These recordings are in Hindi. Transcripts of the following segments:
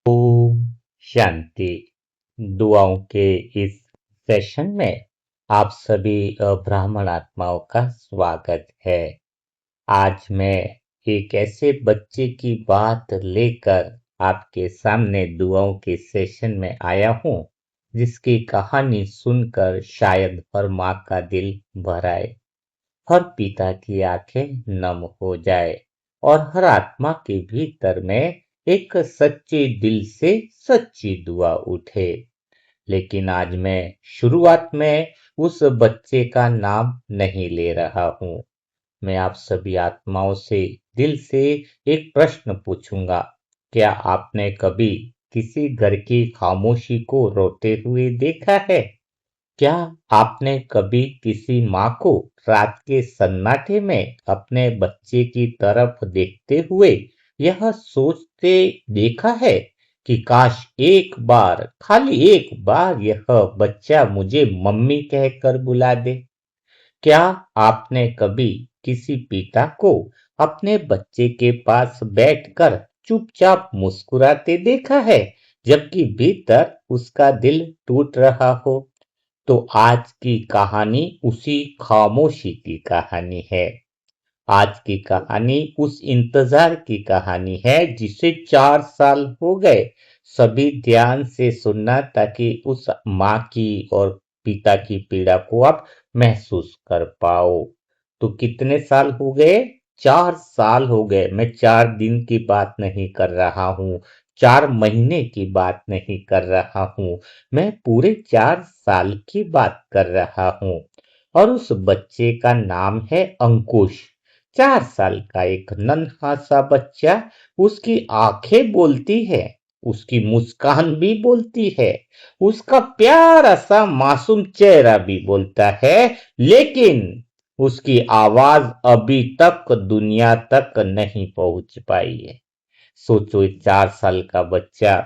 ओम शांति। दुआओं के इस सेशन में आप सभी ब्राह्मण आत्माओं का स्वागत है। आज मैं एक ऐसे बच्चे की बात लेकर आपके सामने दुआओं के सेशन में आया हूँ जिसकी कहानी सुनकर शायद हर माँ का दिल भर आए, हर पिता की आंखें नम हो जाए और हर आत्मा के भीतर में एक सच्चे दिल से सच्ची दुआ उठे। लेकिन आज मैं शुरुआत में उस बच्चे का नाम नहीं ले रहा हूँ। मैं आप सभी आत्माओं से दिल से एक प्रश्न पूछूंगा। क्या आपने कभी किसी घर की खामोशी को रोते हुए देखा है? क्या आपने कभी किसी माँ को रात के सन्नाटे में अपने बच्चे की तरफ देखते हुए यह सोचते देखा है कि काश एक बार, खाली एक बार यह बच्चा मुझे मम्मी कहकर बुला दे? क्या आपने कभी किसी पिता को अपने बच्चे के पास बैठकर चुपचाप मुस्कुराते देखा है, जबकि भीतर उसका दिल टूट रहा हो? तो आज की कहानी उसी खामोशी की कहानी है। आज की कहानी उस इंतजार की कहानी है जिसे 4 साल हो गए। सभी ध्यान से सुनना ताकि उस माँ की और पिता की पीड़ा को आप महसूस कर पाओ। तो कितने साल हो गए? 4 साल हो गए। मैं 4 दिन की बात नहीं कर रहा हूँ, 4 महीने की बात नहीं कर रहा हूँ, मैं पूरे 4 साल की बात कर रहा हूँ। और उस बच्चे का नाम है अंकुश। 4 साल का एक नन्हा सा बच्चा। उसकी आंखें बोलती है, उसकी मुस्कान भी बोलती है, उसका प्यारा सा मासूम चेहरा भी बोलता है, लेकिन उसकी आवाज अभी तक दुनिया तक नहीं पहुंच पाई है। सोचो, एक 4 साल का बच्चा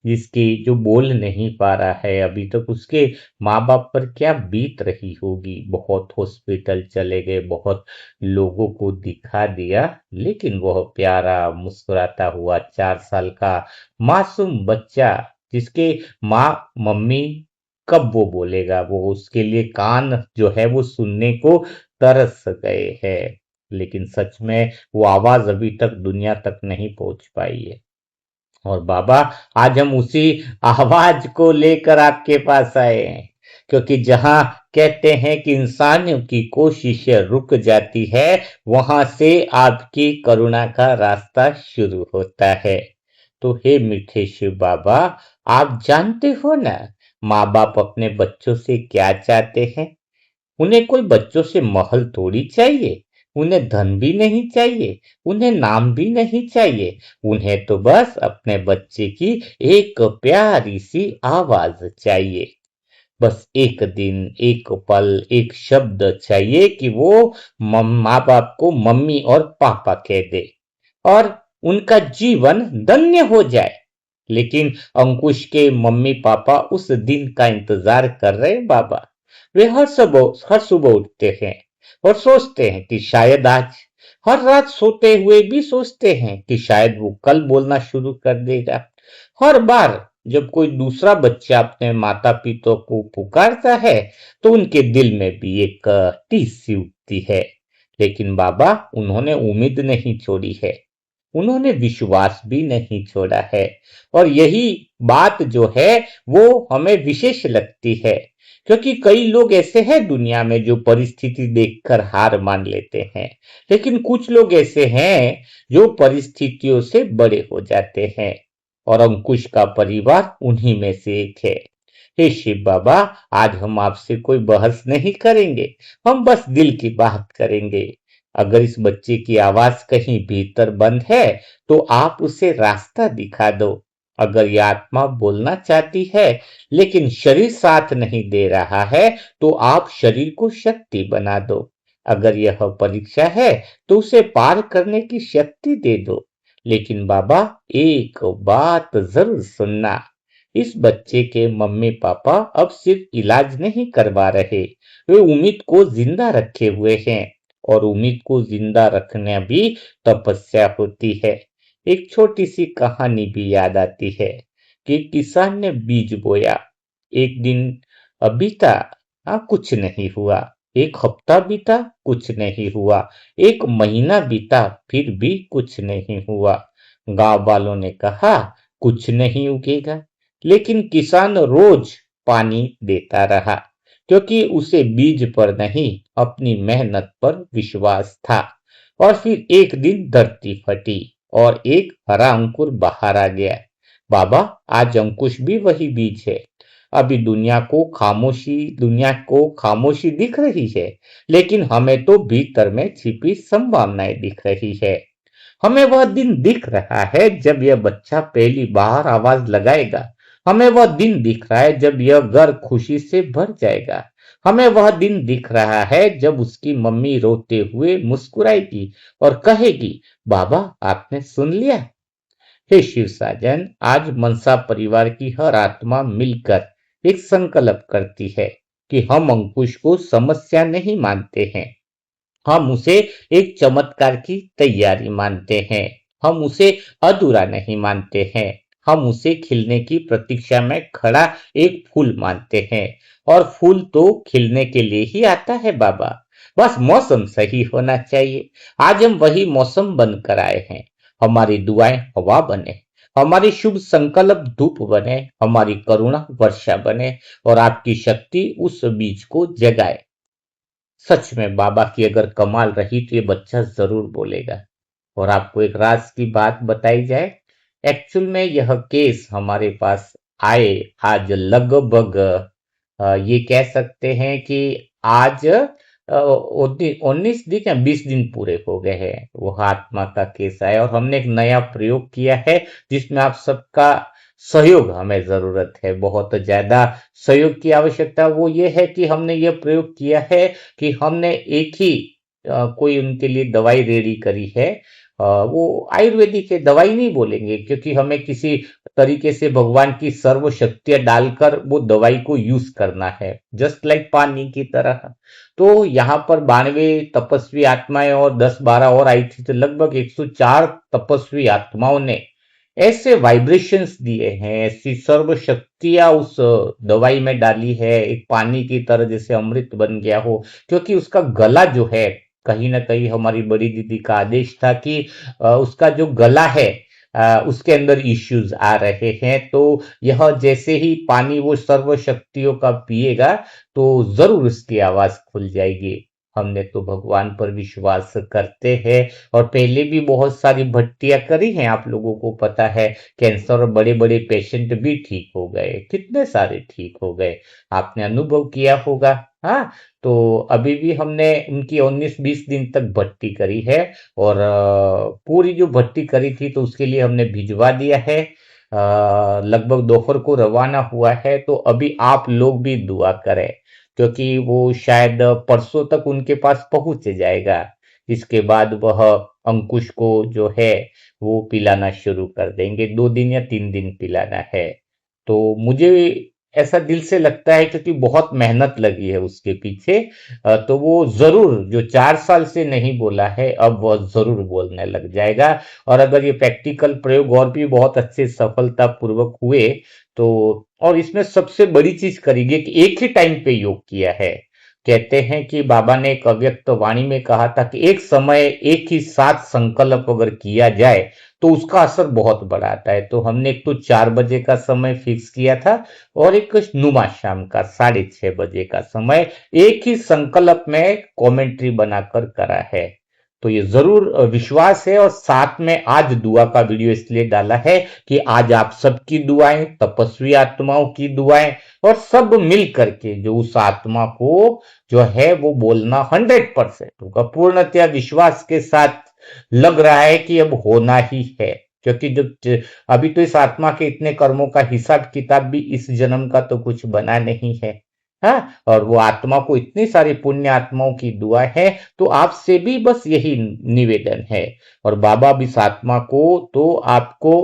जिसकी जो बोल नहीं पा रहा है अभी तक, उसके माँ बाप पर क्या बीत रही होगी। बहुत हॉस्पिटल चले गए, बहुत लोगों को दिखा दिया, लेकिन वह प्यारा मुस्कुराता हुआ 4 साल का मासूम बच्चा जिसके माँ मम्मी कब वो बोलेगा, वो उसके लिए कान जो है वो सुनने को तरस गए हैं। लेकिन सच में वो आवाज अभी तक दुनिया तक नहीं पहुंच पाई है। और बाबा, आज हम उसी आवाज को लेकर आपके पास आए हैं, क्योंकि जहां कहते हैं कि इंसानियों की कोशिशें रुक जाती है, वहां से आपकी करुणा का रास्ता शुरू होता है। तो हे मीठे शिव बाबा, आप जानते हो ना, माँ बाप अपने बच्चों से क्या चाहते हैं? उन्हें कोई बच्चों से महल थोड़ी चाहिए, उन्हें धन भी नहीं चाहिए, उन्हें नाम भी नहीं चाहिए। उन्हें तो बस अपने बच्चे की एक प्यारी सी आवाज चाहिए। बस एक दिन, एक पल, एक शब्द चाहिए कि वो माँ बाप को मम्मी और पापा कह दे और उनका जीवन धन्य हो जाए। लेकिन अंकुश के मम्मी पापा उस दिन का इंतजार कर रहे हैं बाबा। वे हर सुबह उठते हैं और सोचते हैं कि शायद आज, हर रात सोते हुए भी सोचते हैं कि शायद वो कल बोलना शुरू कर देगा। हर बार जब कोई दूसरा बच्चा अपने माता पिता को पुकारता है तो उनके दिल में भी एक टीस सी उठती है। लेकिन बाबा, उन्होंने उम्मीद नहीं छोड़ी है, उन्होंने विश्वास भी नहीं छोड़ा है। और यही बात जो है वो हमें विशेष लगती है, क्योंकि कई लोग ऐसे हैं दुनिया में जो परिस्थिति देखकर हार मान लेते हैं, लेकिन कुछ लोग ऐसे हैं जो परिस्थितियों से बड़े हो जाते हैं। और अंकुश का परिवार उन्हीं में से एक है। हे शिव बाबा, आज हम आपसे कोई बहस नहीं करेंगे, हम बस दिल की बात करेंगे। अगर इस बच्चे की आवाज कहीं भीतर बंद है तो आप उसे रास्ता दिखा दो। अगर यह आत्मा बोलना चाहती है लेकिन शरीर साथ नहीं दे रहा है तो आप शरीर को शक्ति बना दो। अगर यह परीक्षा है तो उसे पार करने की शक्ति दे दो। लेकिन बाबा, एक बात जरूर सुनना, इस बच्चे के मम्मी पापा अब सिर्फ इलाज नहीं करवा रहे, वे उम्मीद को जिंदा रखे हुए हैं। और उम्मीद को जिंदा रखना भी तपस्या होती है। एक छोटी सी कहानी भी याद आती है कि किसान ने बीज बोया। एक दिन बीता, कुछ नहीं हुआ। एक हफ्ता बीता, कुछ नहीं हुआ। एक महीना बीता, फिर भी कुछ नहीं हुआ। गांव वालों ने कहा कुछ नहीं उगेगा, लेकिन किसान रोज पानी देता रहा, क्योंकि उसे बीज पर नहीं, अपनी मेहनत पर विश्वास था। और फिर एक दिन धरती फटी और एक हरा अंकुर बाहर आ गया। बाबा, आज अंकुश भी वही बीज है। अभी दुनिया को खामोशी दिख रही है, लेकिन हमें तो भीतर में छिपी संभावनाएं दिख रही है। हमें वह दिन दिख रहा है जब यह बच्चा पहली बार आवाज लगाएगा। हमें वह दिन दिख रहा है जब यह घर खुशी से भर जाएगा। हमें वह दिन दिख रहा है जब उसकी मम्मी रोते हुए मुस्कुराएगी और कहेगी, बाबा आपने सुन लिया। हे शिव साजन, आज मनसा परिवार की हर आत्मा मिलकर एक संकल्प करती है कि हम अंकुश को समस्या नहीं मानते हैं, हम उसे एक चमत्कार की तैयारी मानते हैं। हम उसे अधूरा नहीं मानते हैं, हम उसे खिलने की प्रतीक्षा में खड़ा एक फूल मानते हैं। और फूल तो खिलने के लिए ही आता है बाबा, बस मौसम सही होना चाहिए। आज हम वही मौसम बनकर आए हैं। हमारी दुआएं हवा बने, हमारी शुभ संकल्प धूप बने, हमारी करुणा वर्षा बने, और आपकी शक्ति उस बीज को जगाए। सच में बाबा की अगर कमाल रही तो ये बच्चा जरूर बोलेगा। और आपको एक राज की बात बताई जाए, एक्चुअल में यह केस हमारे पास आए आज लगभग ये कह सकते हैं कि आज 19 दिन या 20 दिन पूरे हो गए हैं वो आत्मा का केस आया, और हमने एक नया प्रयोग किया है जिसमें आप सबका सहयोग हमें जरूरत है। बहुत ज्यादा सहयोग की आवश्यकता वो ये है कि हमने ये प्रयोग किया है कि हमने एक ही कोई उनके लिए दवाई रेडी करी है। वो आयुर्वेदिक है, दवाई नहीं बोलेंगे, क्योंकि हमें किसी तरीके से भगवान की सर्व शक्तियां डालकर वो दवाई को यूज करना है, जस्ट लाइक पानी की तरह। तो यहाँ पर 92 तपस्वी आत्माएं और 10-12 और आई थी, तो लगभग 104 तपस्वी आत्माओं ने ऐसे वाइब्रेशंस दिए हैं, ऐसी सर्व शक्तियां उस दवाई में डाली है, एक पानी की तरह जैसे अमृत बन गया हो। क्योंकि उसका गला जो है, कहीं ना कहीं हमारी बड़ी दीदी का आदेश था कि उसका जो गला है उसके अंदर इश्यूज आ रहे हैं। तो यह जैसे ही पानी वो सर्व शक्तियों का पिएगा तो जरूर उसकी आवाज खुल जाएगी। हमने तो भगवान पर विश्वास करते हैं, और पहले भी बहुत सारी भट्टियां करी हैं, आप लोगों को पता है। कैंसर और बड़े बड़े पेशेंट भी ठीक हो गए, कितने सारे ठीक हो गए, आपने अनुभव किया होगा। हाँ, तो अभी भी हमने उनकी 19-20 दिन तक भट्टी करी है, और पूरी जो भट्टी करी थी तो उसके लिए हमने भिजवा दिया है। लगभग दोपहर को रवाना हुआ है, तो अभी आप लोग भी दुआ करें, क्योंकि वो शायद परसों तक उनके पास पहुंच जाएगा। इसके बाद वह अंकुश को जो है वो पिलाना शुरू कर देंगे, 2 दिन या 3 दिन पिलाना है। तो मुझे ऐसा दिल से लगता है, क्योंकि बहुत मेहनत लगी है उसके पीछे। तो वो जरूर जो 4 साल से नहीं बोला है, अब वह जरूर बोलने लग जाएगा। और अगर ये प्रैक्टिकल प्रयोग और भी बहुत अच्छे सफलता पूर्वक हुए तो, और इसमें सबसे बड़ी चीज करेंगे कि एक ही टाइम पे योग किया है। कहते हैं कि बाबा ने एक अव्यक्त वाणी में कहा था कि एक समय एक ही साथ संकल्प अगर किया जाए तो उसका असर बहुत बड़ा आता है। तो हमने एक तो 4 बजे का समय फिक्स किया था, और एक नुमा शाम का 6:30 बजे का समय एक ही संकल्प में कमेंट्री बनाकर करा है। तो ये जरूर विश्वास है। और साथ में आज दुआ का वीडियो इसलिए डाला है कि आज आप सबकी दुआएं, तपस्वी आत्माओं की दुआएं, और सब मिल करके जो उस आत्मा को जो है वो बोलना 100% होगा, पूर्णतया विश्वास के साथ लग रहा है कि अब होना ही है। क्योंकि जब अभी तो इस आत्मा के इतने कर्मों का हिसाब किताब भी इस जन्म का तो कुछ बना नहीं है। हाँ, और वो आत्मा को इतनी सारी पुण्य आत्माओं की दुआ है, तो आपसे भी बस यही निवेदन है। और बाबा भी इस आत्मा को तो आपको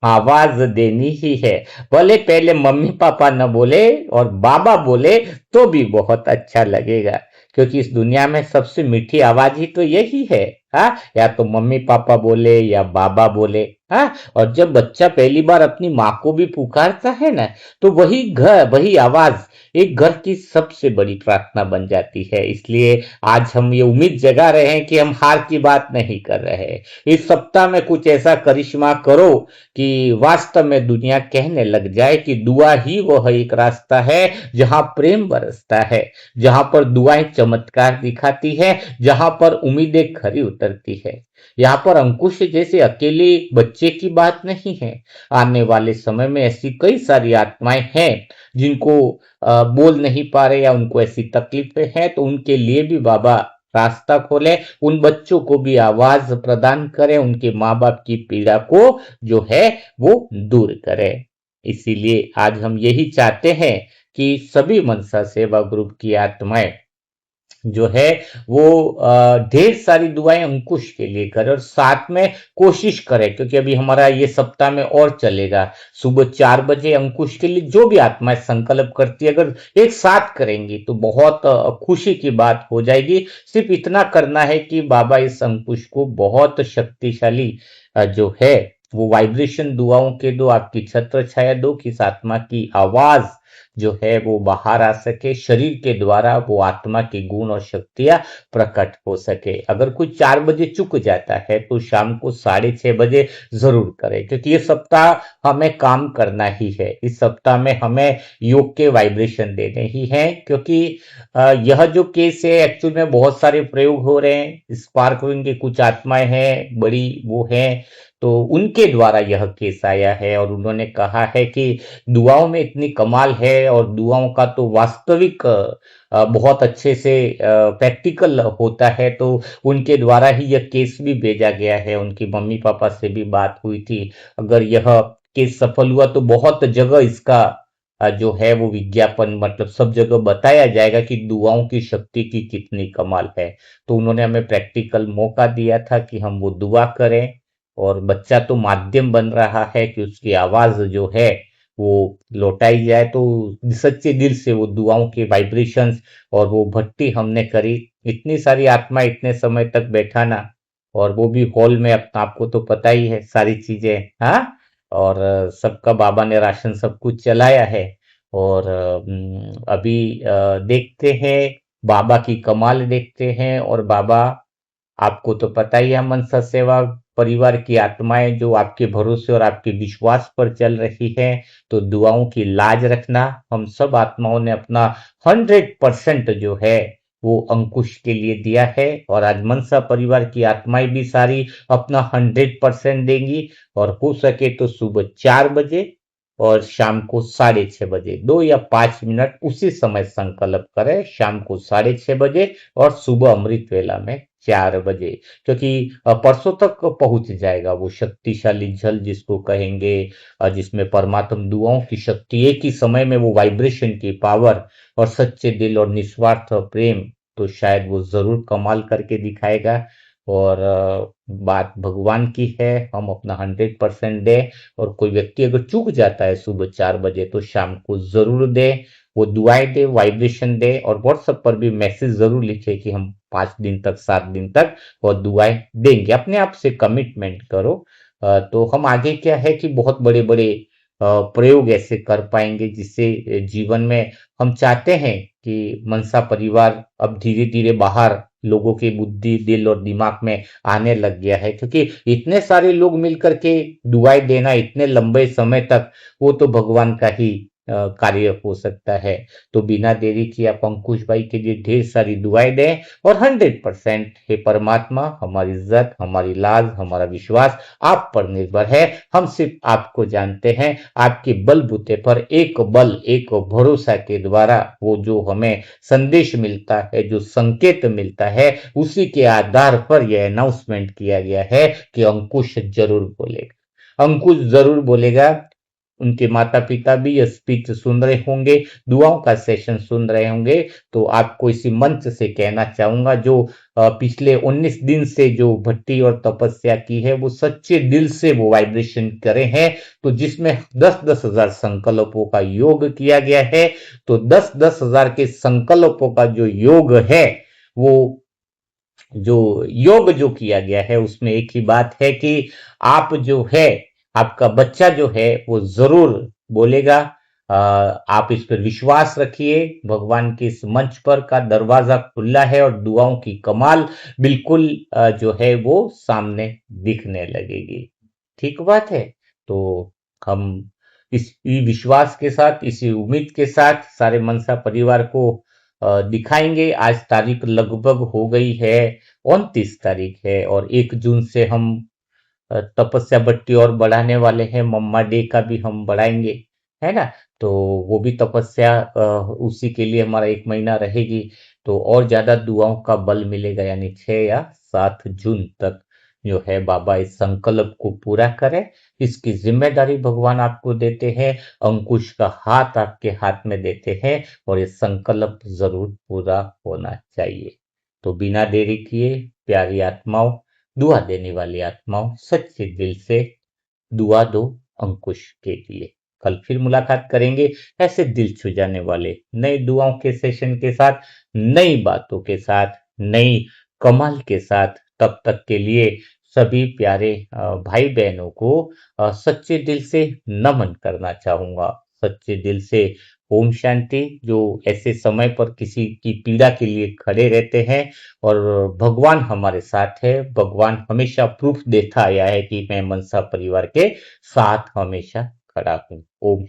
आवाज देनी ही है, भले पहले मम्मी पापा न बोले और बाबा बोले तो भी बहुत अच्छा लगेगा। क्योंकि इस दुनिया में सबसे मीठी आवाज ही तो यही है। हाँ, या तो मम्मी पापा बोले या बाबा बोले। हाँ, और जब बच्चा पहली बार अपनी माँ को भी पुकारता है ना, तो वही आवाज एक घर की सबसे बड़ी प्रार्थना बन जाती है। इसलिए आज हम ये उम्मीद जगा रहे हैं कि हम हार की बात नहीं कर रहे। इस सप्ताह में कुछ ऐसा करिश्मा करो कि वास्तव में दुनिया कहने लग जाए कि दुआ ही वो एक रास्ता है जहां प्रेम बरसता है, जहां पर दुआएं चमत्कार दिखाती है, जहां पर उम्मीदें खरी उतरती है। यहाँ पर अंकुश जैसे अकेले बच्चे की बात नहीं है। आने वाले समय में ऐसी कई सारी आत्माएं हैं जिनको बोल नहीं पा रहे या उनको ऐसी तकलीफें हैं, तो उनके लिए भी बाबा रास्ता खोले, उन बच्चों को भी आवाज प्रदान करें, उनके माँ बाप की पीड़ा को जो है वो दूर करें। इसीलिए आज हम यही चाहते हैं कि सभी मनसा सेवा ग्रुप की आत्माएं जो है वो ढेर सारी दुआएं अंकुश के लिए करें और साथ में कोशिश करें, क्योंकि अभी हमारा ये सप्ताह में और चलेगा। सुबह 4 बजे अंकुश के लिए जो भी आत्माएं संकल्प करती है, अगर एक साथ करेंगी तो बहुत खुशी की बात हो जाएगी। सिर्फ इतना करना है कि बाबा इस अंकुश को बहुत शक्तिशाली जो है वो वाइब्रेशन दुआओं के दो, आपकी छत्र छाया दो, कि इस आत्मा की आवाज जो है वो बाहर आ सके, शरीर के द्वारा वो आत्मा के गुण और शक्तियां प्रकट हो सके। अगर कोई 4 बजे चुक जाता है तो शाम को 6:30 बजे जरूर करे, क्योंकि ये सप्ताह हमें काम करना ही है। इस सप्ताह में हमें योग के वाइब्रेशन देने ही हैं, क्योंकि यह जो केस है एक्चुअल में बहुत सारे प्रयोग हो रहे हैं। स्पार्कलिंग की कुछ आत्माएं हैं, बड़ी वो हैं, तो उनके द्वारा यह केस आया है और उन्होंने कहा है कि दुआओं में इतनी कमाल है और दुआओं का तो वास्तविक बहुत अच्छे से प्रैक्टिकल होता है, तो उनके द्वारा ही यह केस भी भेजा गया है। उनकी मम्मी पापा से भी बात हुई थी। अगर यह केस सफल हुआ तो बहुत जगह इसका जो है वो विज्ञापन, मतलब सब जगह बताया जाएगा कि दुआओं की शक्ति की कितनी कमाल है। तो उन्होंने हमें प्रैक्टिकल मौका दिया था कि हम वो दुआ करें, और बच्चा तो माध्यम बन रहा है कि उसकी आवाज जो है वो लौटाई जाए। तो सच्चे दिल से वो दुआओं के वाइब्रेशंस और वो भट्टी हमने करी। इतनी सारी आत्मा इतने समय तक बैठाना, और वो भी हॉल में, अपना आपको तो पता ही है सारी चीजें। हाँ, और सबका बाबा ने राशन सब कुछ चलाया है। और अभी देखते हैं, बाबा की कमाल देखते हैं। और बाबा, आपको तो पता ही है, मनसा सेवा परिवार की आत्माएं जो आपके भरोसे और आपके विश्वास पर चल रही है, तो दुआओं की लाज रखना। हम सब आत्माओं ने अपना 100% जो है वो अंकुश के लिए दिया है, और आज मनसा परिवार की आत्माएं भी सारी अपना 100% देंगी। और हो सके तो सुबह 4 बजे और शाम को 6:30 बजे, 2 या 5 मिनट उसी समय संकल्प करें, शाम को 6:30 बजे और सुबह अमृत वेला में 4 बजे। क्योंकि परसों तक पहुंच जाएगा वो शक्तिशाली जल जिसको कहेंगे, जिसमें परमात्म दुआओं की शक्ति, एक ही समय में वो वाइब्रेशन की पावर और सच्चे दिल और निस्वार्थ प्रेम, तो शायद वो जरूर कमाल करके दिखाएगा। और बात भगवान की है, हम अपना 100% दें। और कोई व्यक्ति अगर चूक जाता है सुबह 4 बजे, तो शाम को जरूर दे, वो दुआएं दे, वाइब्रेशन दे, और व्हाट्सएप पर भी मैसेज जरूर लिखे कि हम 5 दिन तक, 7 दिन तक वो दुआएं देंगे। अपने आप से कमिटमेंट करो। तो हम आगे क्या है कि बहुत बड़े बड़े प्रयोग ऐसे कर पाएंगे जिससे जीवन में हम चाहते हैं कि मनसा परिवार अब धीरे धीरे बाहर लोगों की बुद्धि, दिल और दिमाग में आने लग गया है। क्योंकि इतने सारे लोग मिलकर के दुआएं देना इतने लंबे समय तक, वो तो भगवान का ही कार्य हो सकता है। तो बिना देरी किए आप अंकुश भाई के लिए ढेर सारी दुआएं दें, और 100% हे परमात्मा, हमारी इज्जत, हमारी लाज, हमारा विश्वास आप पर निर्भर है। हम सिर्फ आपको जानते हैं। आपके बलबूते पर, एक बल, एक भरोसा के द्वारा वो जो हमें संदेश मिलता है, जो संकेत मिलता है, उसी के आधार पर यह अनाउंसमेंट किया गया है कि अंकुश जरूर बोलेगा, अंकुश जरूर बोलेगा। उनके माता पिता भी यह स्पीच सुन रहे होंगे, दुआओं का सेशन सुन रहे होंगे, तो आपको इसी मंच से कहना चाहूंगा, जो पिछले 19 दिन से जो भक्ति और तपस्या की है वो सच्चे दिल से वो वाइब्रेशन करे हैं, तो जिसमें 10-10 हजार संकल्पों का योग किया गया है, तो 10-10 हजार के संकल्पों का जो योग है, वो जो योग जो किया गया है उसमें एक ही बात है कि आप जो है, आपका बच्चा जो है वो जरूर बोलेगा। आप इस पर विश्वास रखिए, भगवान के इस मंच पर का दरवाजा खुला है और दुआओं की कमाल बिल्कुल जो है वो सामने दिखने लगेगी। ठीक बात है। तो हम इस विश्वास के साथ, इसी उम्मीद के साथ सारे मनसा परिवार को दिखाएंगे। आज तारीख लगभग हो गई है, 29 तारीख है, और 1 जून से हम तपस्या बट्टी और बढ़ाने वाले हैं। मम्मा डे का भी हम बढ़ाएंगे, है ना। तो वो भी तपस्या उसी के लिए हमारा 1 महीना रहेगी, तो और ज्यादा दुआओं का बल मिलेगा, यानी 6 या 7 जून तक जो है बाबा इस संकल्प को पूरा करे, इसकी जिम्मेदारी भगवान आपको देते हैं, अंकुश का हाथ आपके हाथ में देते हैं, और ये संकल्प जरूर पूरा होना चाहिए। तो बिना देरी किए प्यारी आत्माओं, दुआ देने वाली आत्माओं, सच्चे दिल से दुआ दो अंकुश के लिए। कल फिर मुलाकात करेंगे ऐसे दिल छू जाने वाले नए दुआओं के सेशन के साथ, नई बातों के साथ, नई कमाल के साथ। तब तक के लिए सभी प्यारे भाई बहनों को सच्चे दिल से नमन करना चाहूंगा, सच्चे दिल से ओम शांति। जो ऐसे समय पर किसी की पीड़ा के लिए खड़े रहते हैं, और भगवान हमारे साथ है, भगवान हमेशा प्रूफ देता आया है कि मैं मनसा परिवार के साथ हमेशा खड़ा हूँ। ओम